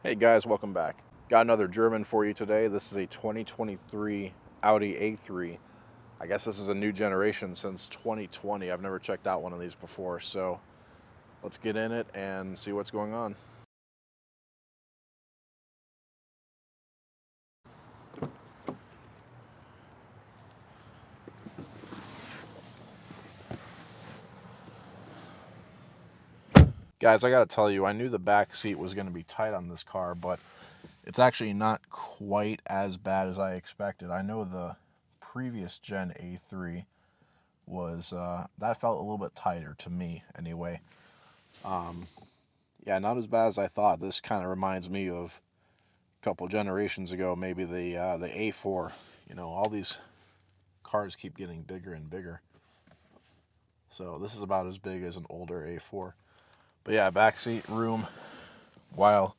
Hey guys, welcome back. Got another German for you today. This is a 2023 Audi A3. I guess this is a new generation since 2020. I've never checked out one of these before, so let's get in it and see what's going on. Guys, I gotta tell you, I knew the back seat was gonna be tight on this car, but it's actually not quite as bad as I expected. I know the previous gen A3 was, that felt a little bit tighter to me anyway. Yeah, not as bad as I thought. This kind of reminds me of a couple generations ago, maybe the A4. You know, all these cars keep getting bigger and bigger. So this is about as big as an older A4. But yeah, backseat room, while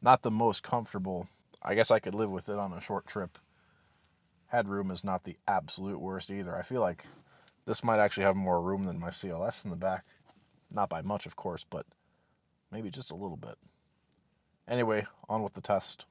not the most comfortable, I guess I could live with it on a short trip. Headroom is not the absolute worst either. I feel like this might actually have more room than my CLS in the back. Not by much, of course, but maybe just a little bit. Anyway, on with the test.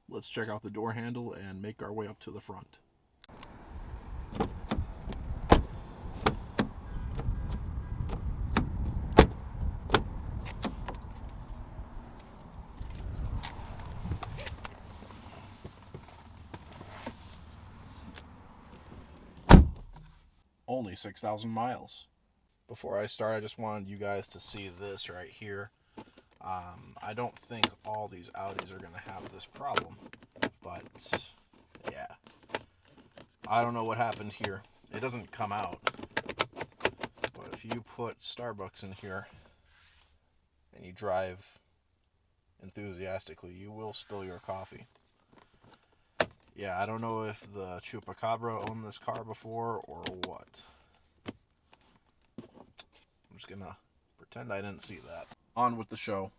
Let's check out the door handle and make our way up to the front. Only 6,000 miles. Before I start, I just wanted you guys to see this right here. I don't think all these Audis are going to have this problem, but yeah. I don't know what happened here. It doesn't come out, but if you put Starbucks in here and you drive enthusiastically, you will spill your coffee. Yeah, I don't know if the Chupacabra owned this car before or what. I'm just gonna pretend I didn't see that. On with the show.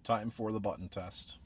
Time for the button test.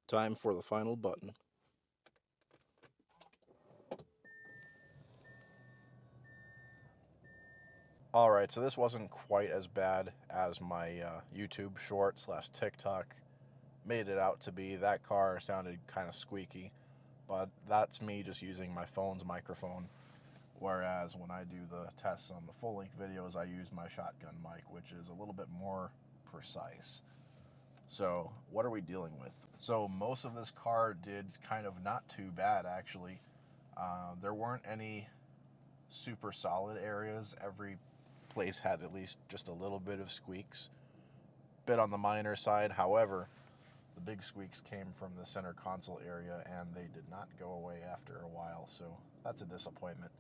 Time for the final button. Alright, so this wasn't quite as bad as my YouTube short / TikTok made it out to be. That car sounded kind of squeaky, but that's me just using my phone's microphone. Whereas when I do the tests on the full-length videos, I use my shotgun mic, which is a little bit more precise. So what are we dealing with? So most of this car did kind of not too bad, actually. There weren't any super solid areas. Every place had at least just a little bit of squeaks. Bit on the minor side. However, the big squeaks came from the center console area, and they did not go away after a while, so that's a disappointment.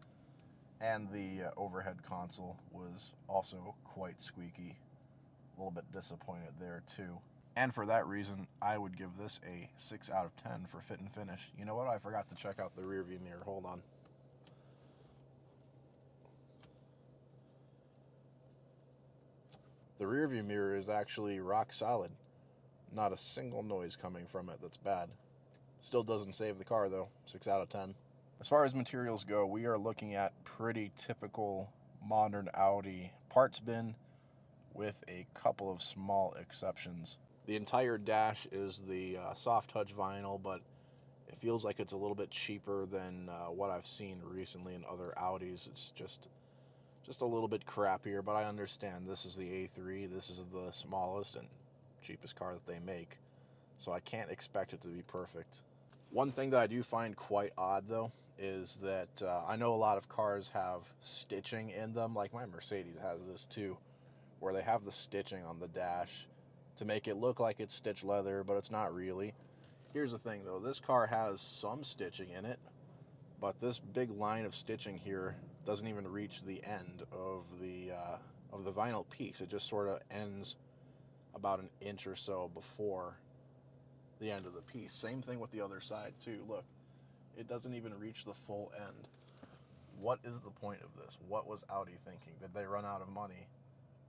And the overhead console was also quite squeaky. A little bit disappointed there too. And for that reason, I would give this a 6 out of 10 for fit and finish. You know what? I forgot to check out the rear view mirror. Hold on. The rear view mirror is actually rock solid. Not a single noise coming from it that's bad. Still doesn't save the car though. 6 out of 10. As far as materials go, we are looking at pretty typical modern Audi parts bin with a couple of small exceptions. The entire dash is the soft touch vinyl, but it feels like it's a little bit cheaper than what I've seen recently in other Audis. It's just a little bit crappier, but I understand this is the A3. This is the smallest and cheapest car that they make, so I can't expect it to be perfect. One thing that I do find quite odd, though, is that I know a lot of cars have stitching in them, like my Mercedes has this too, where they have the stitching on the dash to make it look like it's stitched leather, but it's not really. Here's the thing, though. This car has some stitching in it, but this big line of stitching here doesn't even reach the end of the vinyl piece. It just sort of ends about an inch or so before the end of the piece. Same thing with the other side too. Look, it doesn't even reach the full end. What is the point of this? What was Audi thinking? Did they run out of money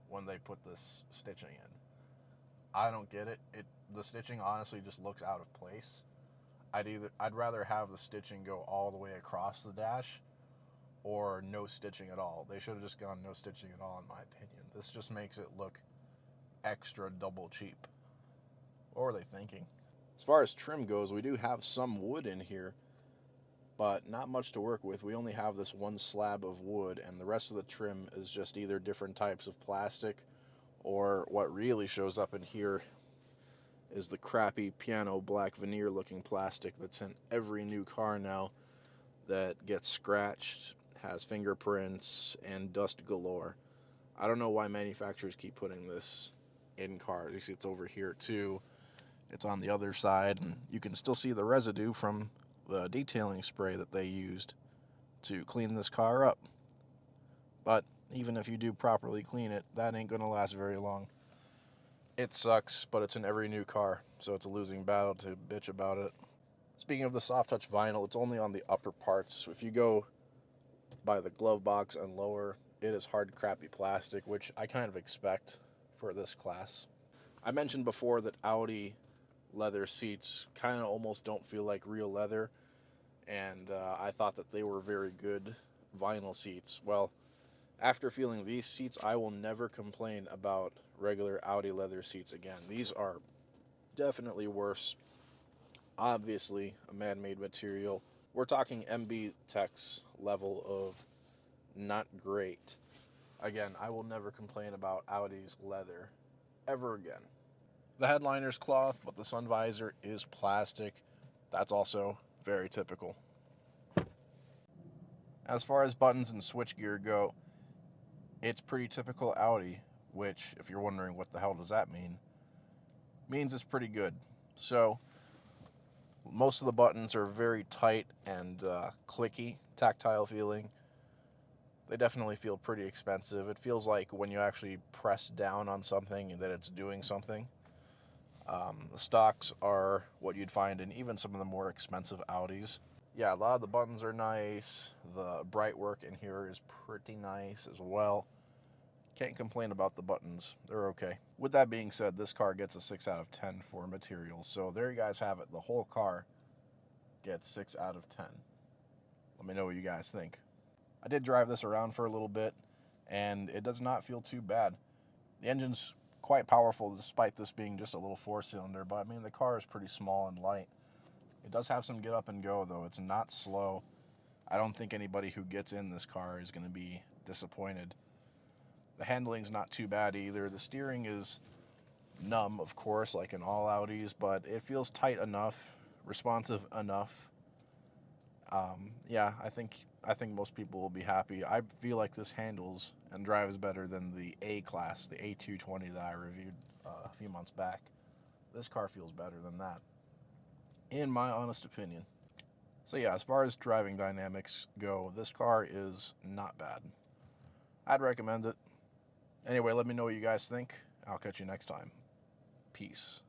when they put this stitching in? I don't get it. The stitching honestly just looks out of place. I'd rather have the stitching go all the way across the dash or no stitching at all. They should have just gone no stitching at all, in my opinion. This just makes it look extra double cheap. What were they thinking? As far as trim goes, we do have some wood in here, but not much to work with. We only have this one slab of wood, and the rest of the trim is just either different types of plastic, or what really shows up in here is the crappy piano black veneer looking plastic that's in every new car now that gets scratched, has fingerprints, and dust galore. I don't know why manufacturers keep putting this in cars. You see it's over here too. It's on the other side, and you can still see the residue from the detailing spray that they used to clean this car up. But even if you do properly clean it, that ain't gonna last very long. It sucks, but it's in every new car, so it's a losing battle to bitch about it. Speaking of the soft touch vinyl, it's only on the upper parts. If you go by the glove box and lower, it is hard, crappy plastic, which I kind of expect for this class. I mentioned before that Audi leather seats kind of almost don't feel like real leather, and I thought that they were very good vinyl seats. Well, after feeling these seats, I will never complain about regular Audi leather seats again. These are definitely worse. Obviously a man-made material. We're talking MB Tech's level of not great. Again, I will never complain about Audi's leather ever again. The headliner's cloth, but the sun visor is plastic. That's also very typical. As far as buttons and switchgear go, it's pretty typical Audi, which, if you're wondering what the hell does that mean, means it's pretty good. So, most of the buttons are very tight and clicky, tactile feeling. They definitely feel pretty expensive. It feels like when you actually press down on something that it's doing something. The stocks are what you'd find in even some of the more expensive Audis. Yeah, a lot of the buttons are nice. The bright work in here is pretty nice as well. Can't complain about the buttons. They're okay. With that being said, this car gets a 6 out of 10 for materials. So there you guys have it. The whole car gets 6 out of 10. Let me know what you guys think. I did drive this around for a little bit, and it does not feel too bad. The engine's quite powerful despite this being just a little 4-cylinder, but I mean the car is pretty small and light. It does have some get up and go though. It's not slow. I don't think anybody who gets in this car is going to be disappointed. The handling's not too bad either. The steering is numb, of course, like in all Audis, but it feels tight enough, responsive enough. Yeah, I think most people will be happy. I feel like this handles and drives better than the A-Class, the A220 that I reviewed a few months back. This car feels better than that, in my honest opinion. So yeah, as far as driving dynamics go, this car is not bad. I'd recommend it. Anyway, let me know what you guys think. I'll catch you next time. Peace.